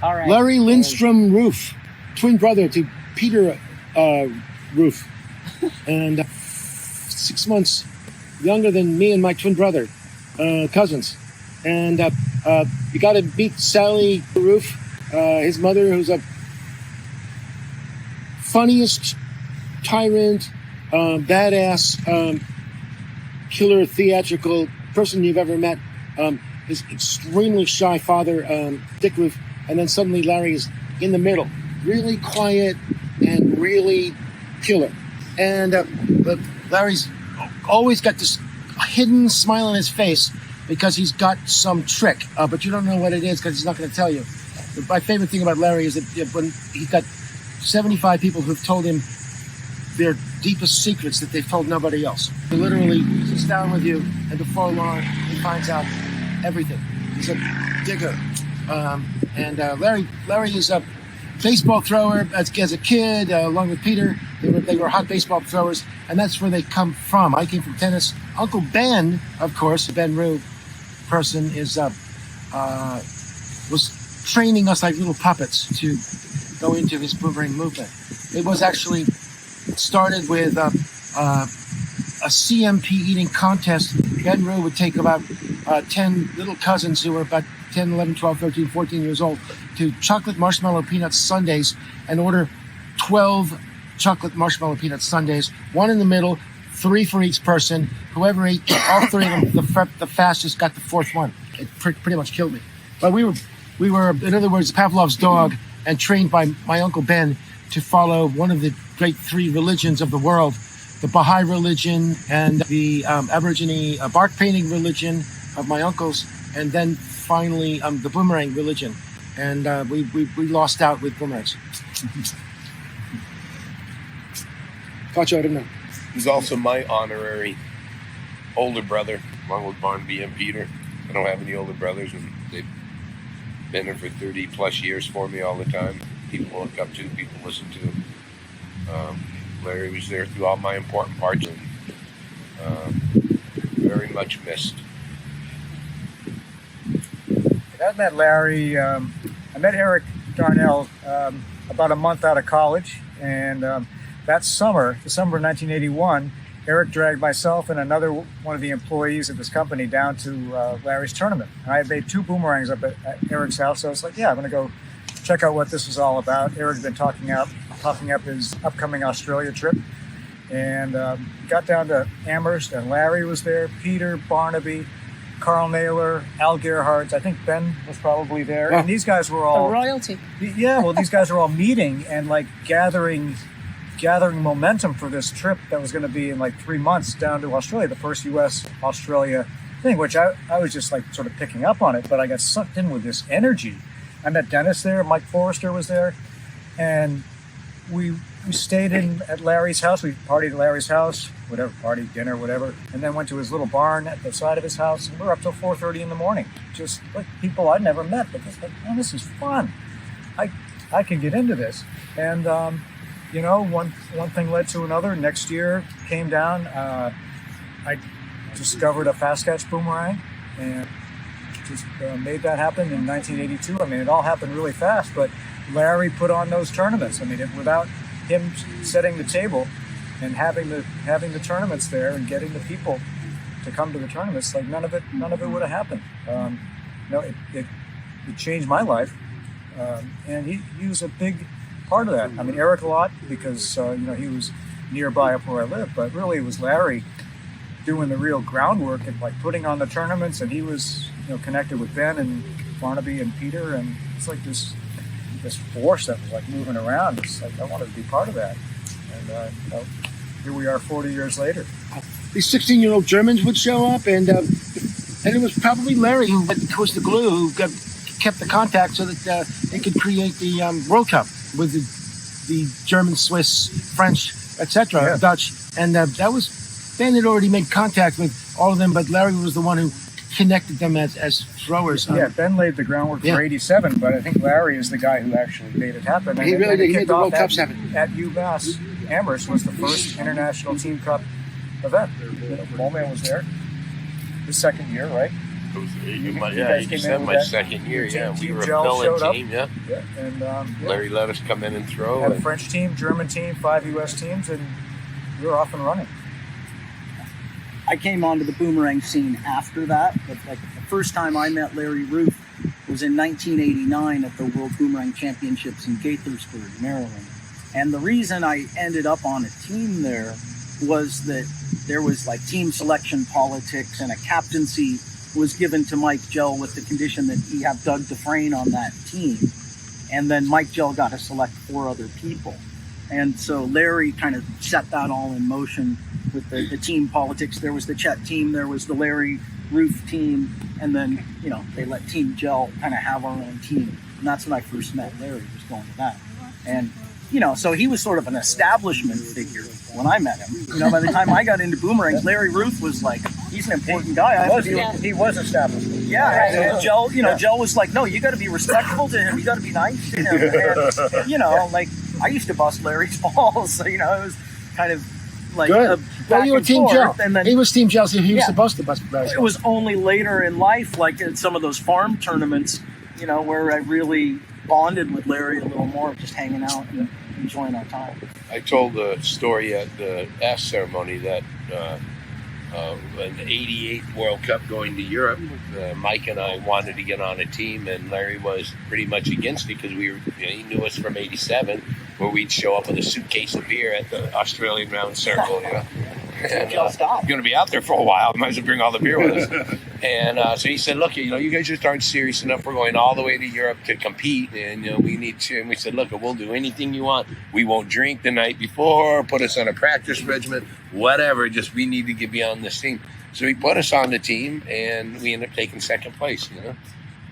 All right. Larry Lindstrom Ruhf, twin brother to Peter Ruhf, and 6 months younger than me and my twin brother, cousins. And you got to meet Sally Ruhf, his mother, who's a funniest tyrant, badass, killer, theatrical person you've ever met. His extremely shy father, Dick Ruhf, and then suddenly Larry is in the middle, really quiet and really killer. And but Larry's always got this hidden smile on his face because he's got some trick, but you don't know what it is because he's not going to tell you. My favorite thing about Larry is that when he's got 75 people who've told him their deepest secrets that they've told nobody else. He literally sits down with you, and before long, he finds out everything. He's a digger. And Larry is a baseball thrower as a kid, along with Peter. They were hot baseball throwers, and that's where they come from. I came from tennis. Uncle Ben, of course, Ben Ruhe person, was training us like little puppets to go into this boomerang movement. It was actually started with a CMP eating contest. Ben Ruhe would take about 10 little cousins who were about 10, 11, 12, 13, 14 years old to chocolate marshmallow peanut sundaes and order 12 chocolate marshmallow peanut sundaes, one in the middle, 3 for each person. Whoever ate all 3 of them the fastest got the 4th one. It pretty much killed me. But we were, in other words, Pavlov's dog, and trained by my Uncle Ben to follow one of the great 3 religions of the world, the Baha'i religion and the Aborigine bark painting religion of my uncles, and then finally the boomerang religion. And we lost out with boomerangs. Gotcha, I didn't know. He's also my honorary older brother, along with Barnaby and Peter. I don't have any older brothers, and they've been there for 30 plus years for me all the time. People look up to, people listen to. Larry was there through all my important parts, and very much missed. I met Larry, I met Eric Darnell about a month out of college, and that summer, December 1981, Eric dragged myself and another one of the employees at this company down to Larry's tournament. I had made 2 boomerangs up at Eric's house, so I was like, yeah, I'm going to go check out what this was all about. Eric's been talking up his upcoming Australia trip, and got down to Amherst, and Larry was there, Peter, Barnaby, Carl Naylor, Al Gerhardt. I think Ben was probably there. And these guys were all... The royalty. Yeah, well, these guys were all meeting and like gathering momentum for this trip that was going to be in like 3 months down to Australia, the first U.S.-Australia thing, which I was just like sort of picking up on it, but I got sucked in with this energy. I met Dennis there, Mike Forrester was there, and we stayed in at Larry's house. We partied at Larry's house, whatever, party, dinner, whatever, and then went to his little barn at the side of his house, and we were up till 4:30 in the morning, just like people I'd never met, but just like, oh, this is fun. I can get into this. And you know, one thing led to another. Next year came down, I discovered a fast catch boomerang and just made that happen in 1982. I mean, it all happened really fast, but Larry put on those tournaments. I mean, without him setting the table and having the tournaments there and getting the people to come to the tournaments, like none of it would have happened. It changed my life, and he was a big part of that. I mean, Eric a lot because he was nearby up where I live, but really it was Larry doing the real groundwork and like putting on the tournaments, and he was connected with Ben and Barnaby and Peter, and it's like this force that was like moving around. It's like I wanted to be part of that, and here we are 40 years later. These 16-year-old Germans would show up, and it was probably Larry who was the glue, who kept the contact so that they could create the World Cup with the German, Swiss, French, etc., Yeah. Dutch, and that was Ben had already made contact with all of them, but Larry was the one who connected them as throwers. Yeah, Ben laid the groundwork for 87, but I think Larry is the guy who actually made it happen. He really did. He made the World Cups happen. At UMass, Amherst was the first International Team Cup event. Moleman was there, his second year, right? You Yeah, guys he came said in my with that. second year. Yeah, we Team were a Gel showed filling up. team. Yeah, Yeah, and yeah. Larry let us come in and throw. Had a French team, German team, 5 U.S. teams, and we were off and running. I came onto the boomerang scene after that, but like the first time I met Larry Ruhf was in 1989 at the World Boomerang Championships in Gaithersburg, Maryland. And the reason I ended up on a team there was that there was like team selection politics, and a captaincy was given to Mike Gell with the condition that he have Doug Dufresne on that team. And then Mike Gell got to select 4 other people. And so Larry kind of set that all in motion with the team politics. There was the Chet team, there was the Larry Ruhf team, and then, you know, they let Team Gel kind of have our own team. And that's when I first met Larry, was going to that. And, you know, so he was sort of an establishment figure when I met him. You know, by the time I got into boomerangs, Larry Ruhf was like, he's an important guy. He was established. Yeah, and Gel, you know, Gel was like, no, you got to be respectful to him. You got to be nice to him. And, you know, like, I used to bust Larry's balls. So, you know, it was kind of like Good. Well, you were Team Gel. And then he was Team Gel, so he was supposed to bust Larry's balls. It was only later in life, like at some of those farm tournaments, you know, where I really bonded with Larry a little more, just hanging out and enjoying our time. I told the story at the ash ceremony that in the '88 World Cup going to Europe, Mike and I wanted to get on a team, and Larry was pretty much against it because we were, you know, he knew us from '87, where we'd show up with a suitcase of beer at the Australian round circle, you know. And, you're going to be out there for a while. Might as well bring all the beer with us. And so he said, look, you know, you guys just aren't serious enough. We're going all the way to Europe to compete, and, you know, we need to. And we said, look, we'll do anything you want. We won't drink the night before, put us on a practice regimen, whatever. Just we need to get beyond this team. So he put us on the team, and we ended up taking second place, you know.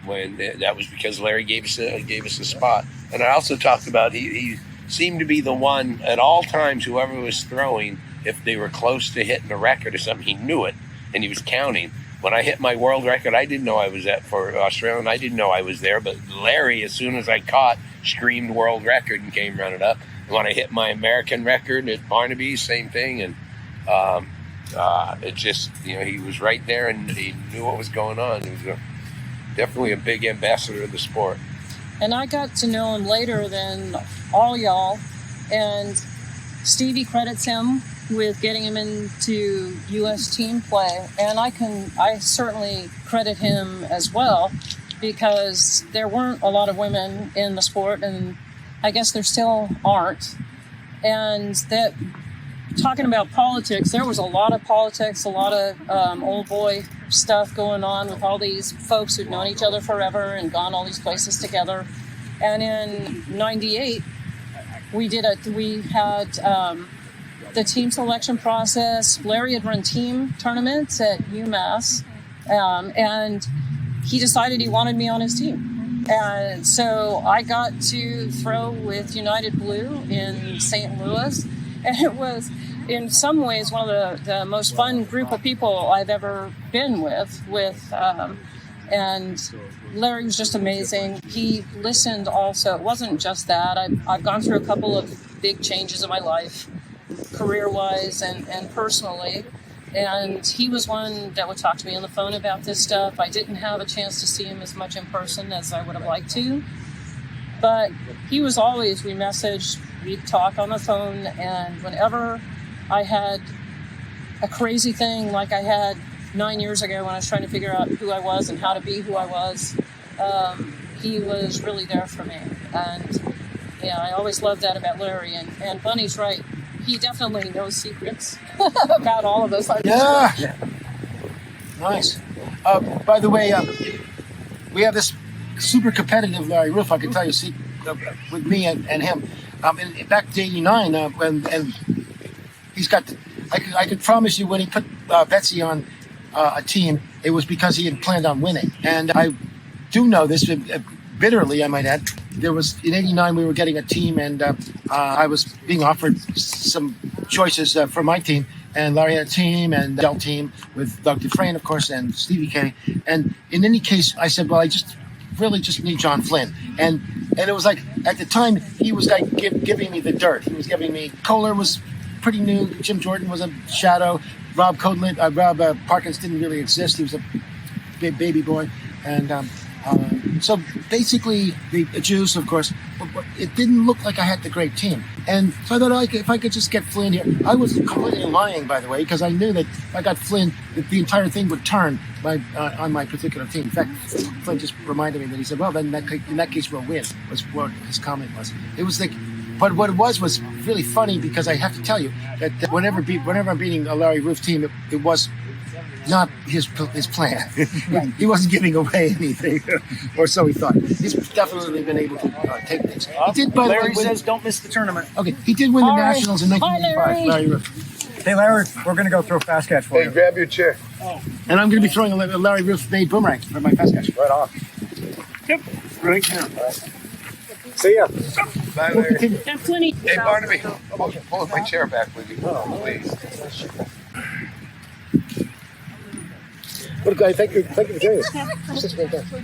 When that was because Larry gave us a spot. And I also talked about he seemed to be the one at all times, whoever was throwing, if they were close to hitting a record or something, he knew it, and he was counting. When I hit my world record, I didn't know I was for Australia, and I didn't know I was there, but Larry, as soon as I caught, screamed world record and came running up. And when I hit my American record at Barnaby, same thing, and it just, you know, he was right there, and he knew what was going on. He was definitely a big ambassador of the sport. And I got to know him later than all y'all, and Stevie credits him with getting him into U.S. team play, and I certainly credit him as well, because there weren't a lot of women in the sport, and I guess there still aren't. And that, talking about politics, there was a lot of politics, a lot of old boy stuff going on with all these folks who'd known each other forever and gone all these places together. And in '98, we had the team selection process. Larry had run team tournaments at UMass, and he decided he wanted me on his team. And so I got to throw with United Blue in St. Louis, and it was, in some ways, one of the most fun group of people I've ever been with. And Larry was just amazing. He listened also. It wasn't just that. I've gone through a couple of big changes in my life, career-wise and personally. And he was one that would talk to me on the phone about this stuff. I didn't have a chance to see him as much in person as I would have liked to. But he was always, we messaged, we'd talk on the phone, and whenever I had a crazy thing like I had 9 years ago when I was trying to figure out who I was and how to be who I was, he was really there for me. And yeah, I always loved that about Larry. And Bunny's right. He definitely knows secrets about all of us. Yeah. Nice. By the way, we have this super competitive Larry Ruhf, I can tell you, with me and him. Back to '89, and he's got. I could promise you, when he put Betsy on a team, it was because he had planned on winning. And I do know this bitterly, I might add. There was, in '89, we were getting a team, and I was being offered some choices for my team. And Larry had a team, and Dell team with Doug Dufresne, of course, and Stevie K. And in any case, I said, well, I really just need John Flynn. And it was like, at the time, he was like giving me the dirt. He was giving me, Kohler was pretty new. Jim Jordan was a shadow. Rob Parkins didn't really exist. He was a baby boy, and so basically the Jews, of course, it didn't look like I had the great team, and so I thought if I could just get Flynn here. I was completely lying, by the way, because I knew that if I got Flynn, that the entire thing would turn on my particular team. In fact, Flynn just reminded me that he said, "Well, then in that case, we'll win." Was what his comment was. It was like. But what it was really funny, because I have to tell you that whenever I'm beating a Larry Ruhf team, it was not his plan. He wasn't giving away anything, or so he thought. He's definitely been able to take things. He did, by the way, Larry says don't miss the tournament. Okay, he did win the All right. Nationals in 1985. Larry Ruhf. Hey, Larry, we're going to go throw fast catch for you. grab your chair. And I'm going to be throwing a Larry Ruhf made boomerang for my fast catch. Right on. Yep, right now. See ya. Bye, Larry. Have plenty. Hey, Barnaby, pull my chair back with you, please. What a guy! Thank you for doing this. This is fantastic.